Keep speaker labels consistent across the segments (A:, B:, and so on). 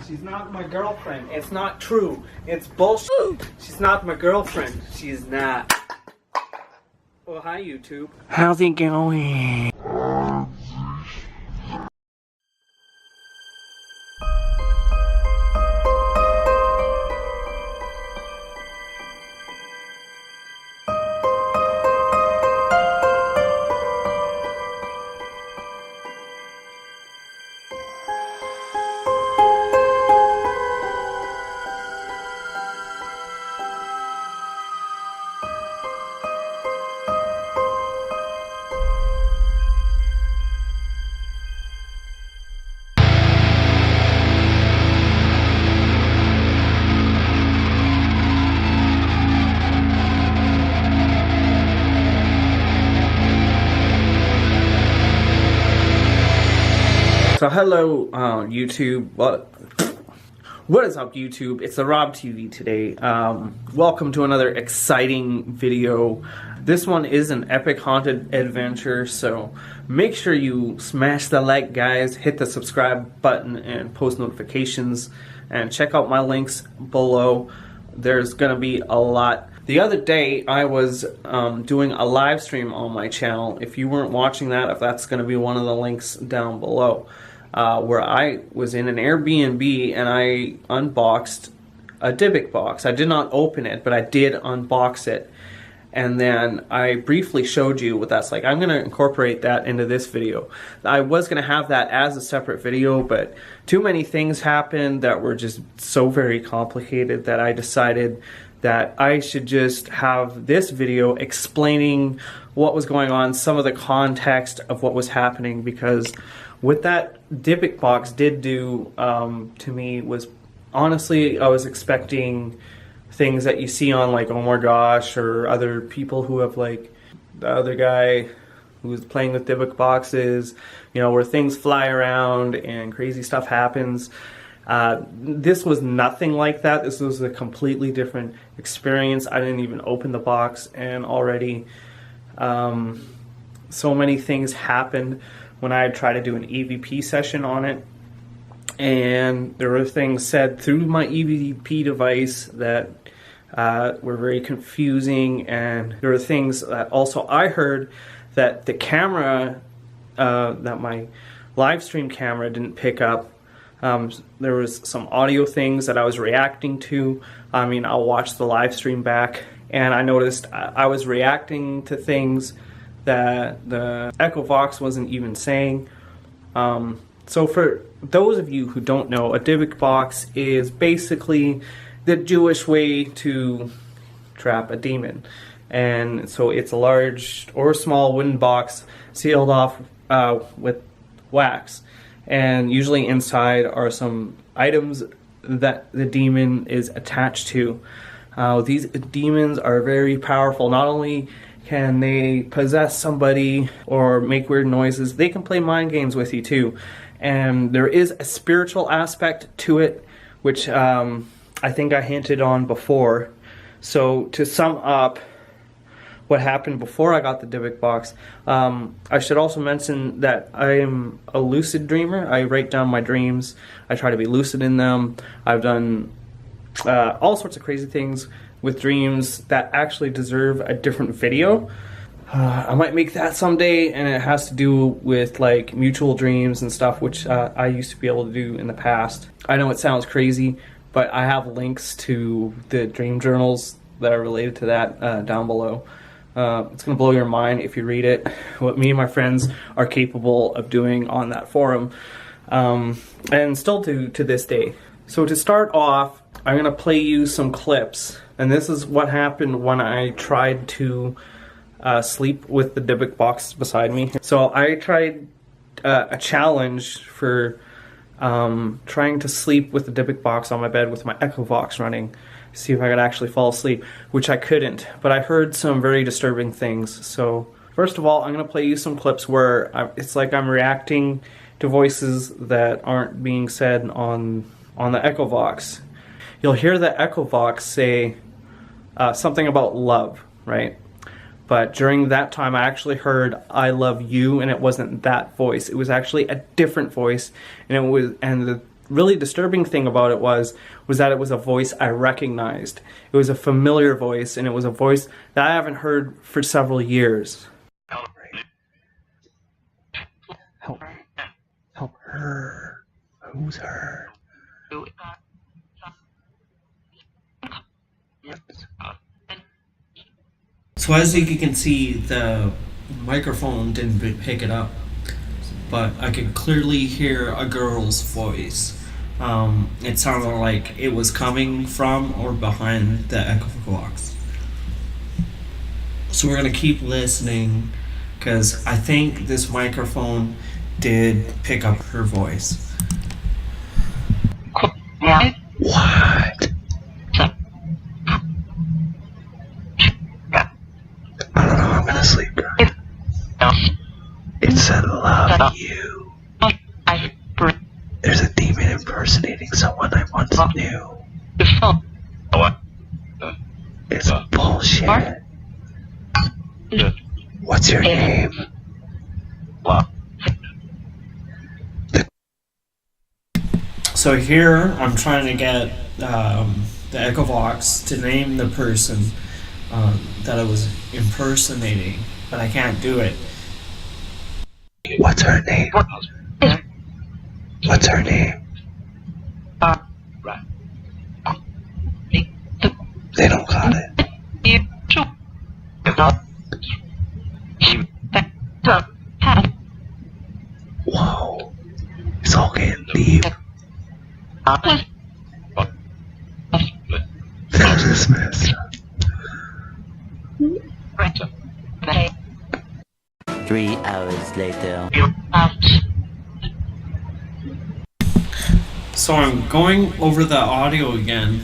A: She's not my girlfriend. It's not true. It's bullshit. She's not my girlfriend. She's not. Well, hi, YouTube. How's it going? So hello, YouTube. What is up, YouTube? It's the Rob TV today. Welcome to another exciting video. This one is an epic haunted adventure, so make sure you smash the like, guys, hit the subscribe button and post notifications, and check out my links below. There's gonna be a lot. The other day I was doing a live stream on my channel. If you weren't watching that, if that's gonna be one of the links down below. Where I was in an Airbnb and I unboxed a Dybbuk box. I did not open it, but I did unbox it. And then I briefly showed you what that's like. I'm going to incorporate that into this video. I was going to have that as a separate video, but too many things happened that were just so very complicated that I decided that I should just have this video explaining what was going on, some of the context of what was happening, because what that Dybbuk box did do to me was, honestly, I was expecting things that you see on like Oh My Gosh or other people who have, like the other guy who was playing with Dybbuk boxes, you know, where things fly around and crazy stuff happens. This was nothing like that. This was a completely different experience. I didn't even open the box, and already so many things happened when I tried to do an EVP session on it, and there were things said through my EVP device that were very confusing, and there were things that also I heard that the camera, that my live stream camera didn't pick up. There was some audio things that I was reacting to. I mean, I'll watch the live stream back, and I noticed I was reacting to things that the Echo Vox wasn't even saying. So for those of you who don't know, a Dybbuk box is basically the Jewish way to trap a demon. And so it's a large or small wooden box sealed off with wax. And usually inside are some items that the demon is attached to. These demons are very powerful. Not only can they possess somebody or make weird noises, they can play mind games with you too. And there is a spiritual aspect to it, which I think I hinted on before. So to sum up what happened before I got the Dybbuk box, I should also mention that I am a lucid dreamer. I write down my dreams. I try to be lucid in them. I've done all sorts of crazy things with dreams that actually deserve a different video. I might make that someday, and it has to do with like mutual dreams and stuff, which I used to be able to do in the past. I know it sounds crazy, but I have links to the dream journals that are related to that down below. It's going to blow your mind if you read it, what me and my friends are capable of doing on that forum, and still do to this day. So to start off, I'm going to play you some clips, and this is what happened when I tried to sleep with the Dybbuk box beside me. So I tried a challenge for trying to sleep with the Dybbuk box on my bed with my Echo Vox running, see if I could actually fall asleep, which I couldn't, but I heard some very disturbing things. So first of all, I'm going to play you some clips where it's like I'm reacting to voices that aren't being said on the Echo Vox. You'll hear the Echo Vox say something about love, right? But during that time, I actually heard "I love you," and it wasn't that voice. It was actually a different voice, and the really disturbing thing about it was that it was a voice I recognized. It was a familiar voice, and it was a voice that I haven't heard for several years.
B: Help her. Who's her?
A: So as you can see, the microphone didn't pick it up, but I could clearly hear a girl's voice. It sounded like it was coming from or behind the echo box. So we're gonna keep listening, because I think this microphone did pick up her voice.
B: What? I don't know, I'm gonna sleep. It said love you. There's a demon impersonating someone I once knew. It's bullshit. What's your name?
A: So here I'm trying to get the Echo Vox to name the person that I was impersonating, but I can't do it.
B: What's her name? What's her name? They don't got it. Whoa. It's all getting deep. They're dismissed.
C: 3 hours later.
A: So I'm going over the audio again,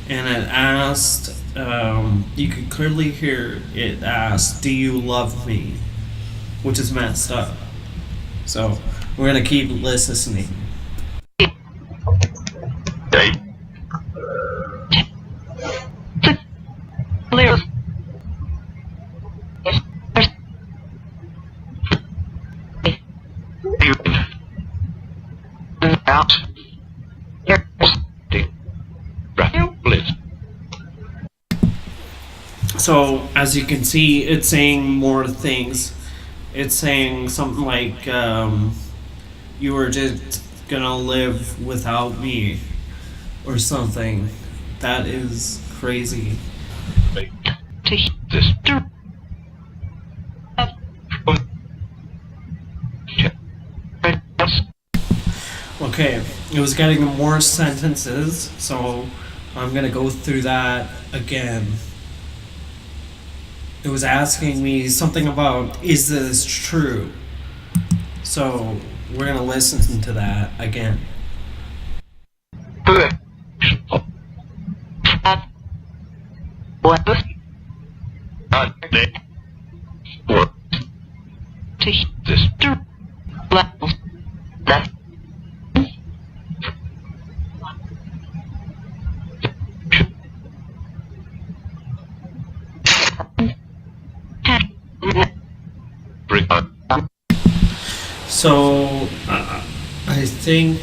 A: and it asked, you could clearly hear it asked, "Do you love me?" Which is messed up. So we're gonna keep listening. So as you can see, it's saying more things. It's saying something like, you were just gonna live without me, or something. That is crazy. Okay, it was getting more sentences, so I'm gonna go through that again. It was asking me something about, is this true? So we're gonna listen to that again. So I think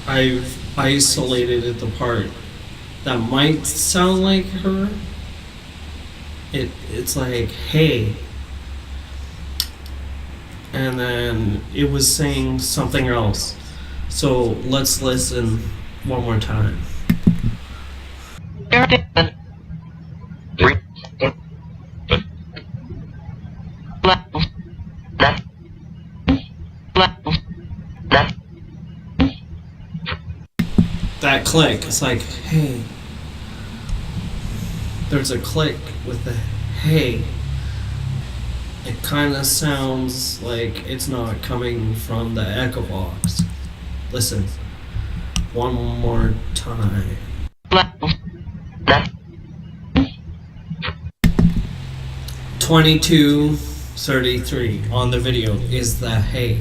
A: I've isolated the part that might sound like her. It's like, hey, and then it was saying something else. So let's listen one more time. That click, it's like, hey. There's a click with the hey. It kind of sounds like it's not coming from the echo box. Listen, one more time. 22:33 on the video is the hey.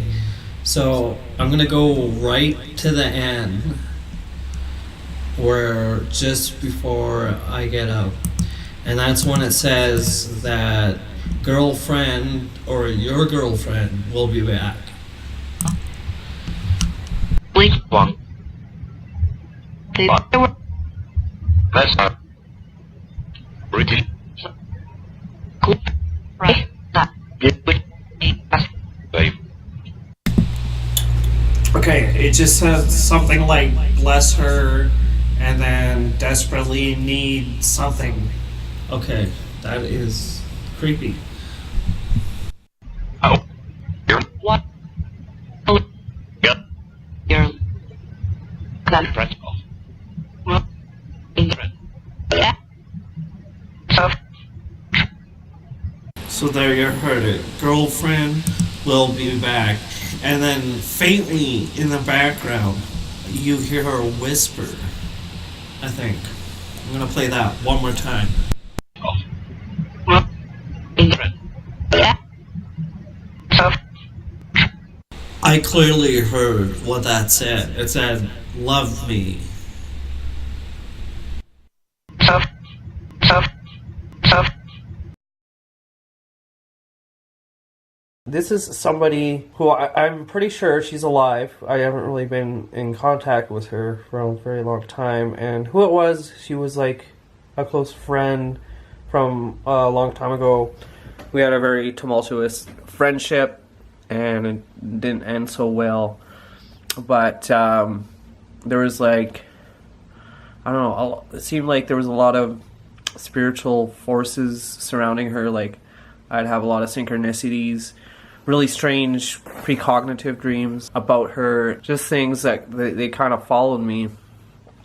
A: So I'm gonna go right to the end, where just before I get up, and that's when it says that girlfriend or your girlfriend will be back.
D: Which one? That's not written.
A: Okay, it just says something like bless her and then desperately need something. Okay, that is creepy.
D: Oh, you're what? Oh, yeah. You're that principal. Well, yeah.
A: So there you heard it. Girlfriend will be back. And then faintly in the background, you hear her whisper. I think. I'm gonna play that one more time.
D: Well, yeah.
A: I clearly heard what that said. It said, love me. This is somebody who I'm pretty sure she's alive. I haven't really been in contact with her for a very long time. And who it was, she was like a close friend from a long time ago. We had a very tumultuous friendship and it didn't end so well. But there was like, I don't know, it seemed like there was a lot of spiritual forces surrounding her. Like I'd have a lot of synchronicities, really strange precognitive dreams about her, just things that they kind of followed me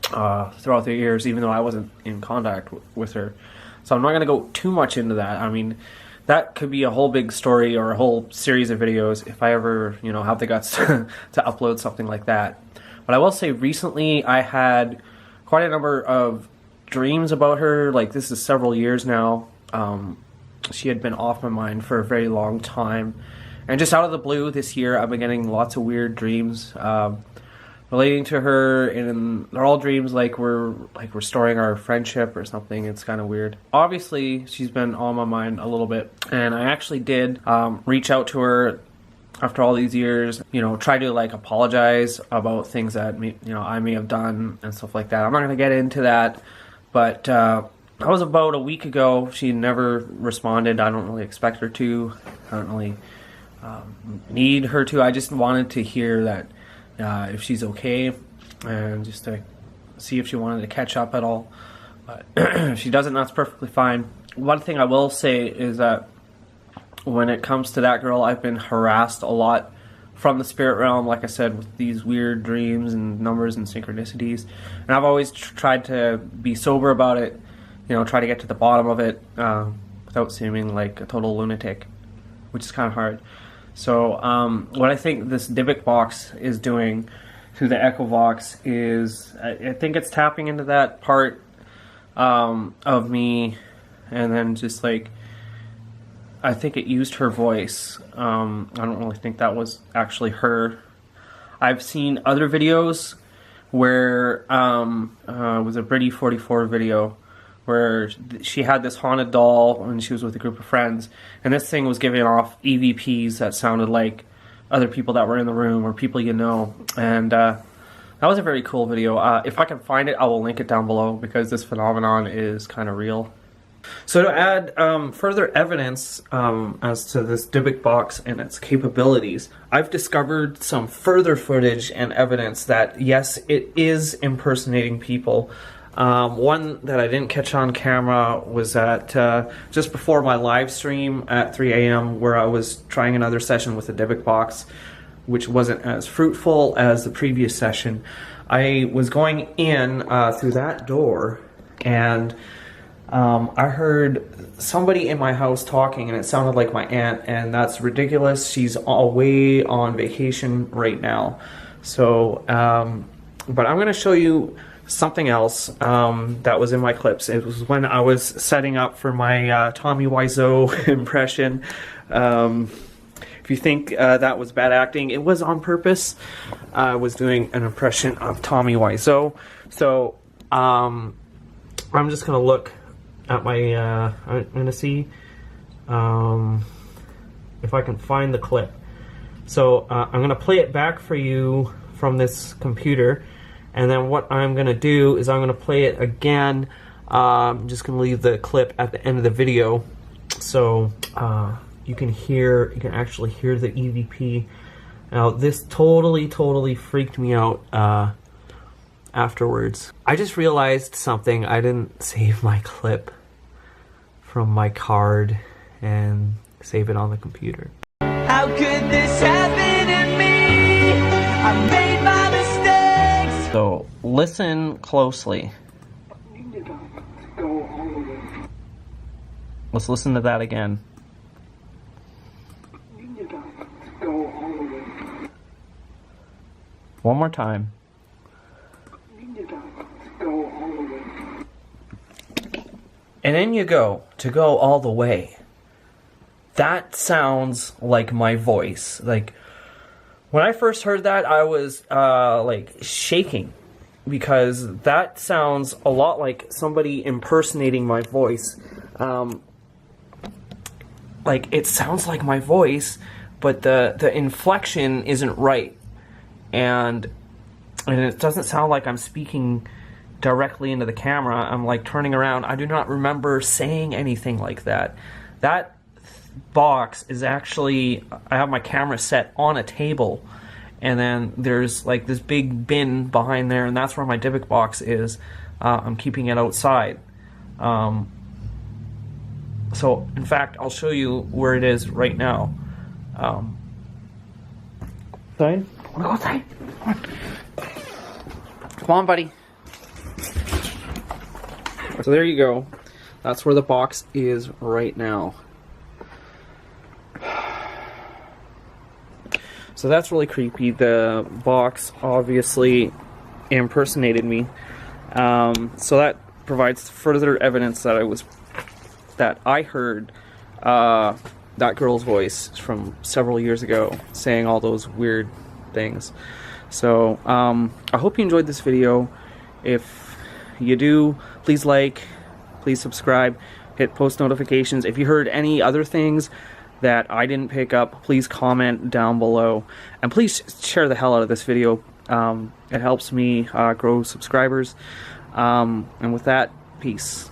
A: throughout the years, even though I wasn't in contact with her. So I'm not going to go too much into that. I mean, that could be a whole big story or a whole series of videos if I ever, have the guts to upload something like that. But I will say recently I had quite a number of dreams about her. Like this is several years now. She had been off my mind for a very long time. And just out of the blue this year, I've been getting lots of weird dreams relating to her, and they're all dreams like we're restoring our friendship or something. It's kind of weird. Obviously, she's been on my mind a little bit, and I actually did reach out to her after all these years. Try to like apologize about things that I may have done and stuff like that. I'm not going to get into that, but that was about a week ago. She never responded. I don't really expect her to. I don't really need her to. I just wanted to hear that if she's okay, and just to see if she wanted to catch up at all. But if she doesn't, that's perfectly fine. One thing I will say is that when it comes to that girl, I've been harassed a lot from the spirit realm, like I said, with these weird dreams and numbers and synchronicities. And I've always tried to be sober about it, try to get to the bottom of it without seeming like a total lunatic, which is kind of hard. So what I think this Dybbuk box is doing through the Echo Vox is, I think it's tapping into that part of me, and then just like, I think it used her voice. I don't really think that was actually her. I've seen other videos where it was a Britty 44 video where she had this haunted doll when she was with a group of friends, and this thing was giving off EVPs that sounded like other people that were in the room or people and that was a very cool video. If I can find it, I will link it down below, because this phenomenon is kind of real. So to add further evidence as to this Dybbuk box and its capabilities, I've discovered some further footage and evidence that yes, it is impersonating people. One that I didn't catch on camera was at just before my live stream at 3 a.m. where I was trying another session with the Dybbuk box, which wasn't as fruitful as the previous session. I was going in through that door, and I heard somebody in my house talking, and it sounded like my aunt, and that's ridiculous. She's away on vacation right now. So, but I'm going to show you something else that was in my clips. It was when I was setting up for my Tommy Wiseau impression. If you think that was bad acting, it was on purpose. I was doing an impression of Tommy Wiseau. So I'm just going to look at my, I'm going to see if I can find the clip. So I'm going to play it back for you from this computer, and then what I'm going to do is I'm going to play it again. I'm just going to leave the clip at the end of the video, so you can actually hear the EVP. Now this totally freaked me out afterwards. I just realized something. I didn't save my clip from my card and save it on the computer.
E: How could this happen to me? I made my mistakes.
A: So listen closely. Let's listen to that again. One more time. And then you go to go all the way. That sounds like my voice. Like when I first heard that, I was like shaking, because that sounds a lot like somebody impersonating my voice. Like it sounds like my voice, but the inflection isn't right, and it doesn't sound like I'm speaking directly into the camera. I'm like turning around. I do not remember saying anything like that. That box is actually, I have my camera set on a table, and then there's like this big bin behind there, and that's where my Dybbuk box is. I'm keeping it outside. So in fact, I'll show you where it is right now. Outside? Wanna go outside? Come on, buddy. So there you go. That's where the box is right now. So that's really creepy. The box obviously impersonated me. So that provides further evidence that I heard that girl's voice from several years ago saying all those weird things. So I hope you enjoyed this video. If you do, please like, please subscribe, hit post notifications. If you heard any other things that I didn't pick up, please comment down below, and please share the hell out of this video. It helps me grow subscribers, and with that, peace.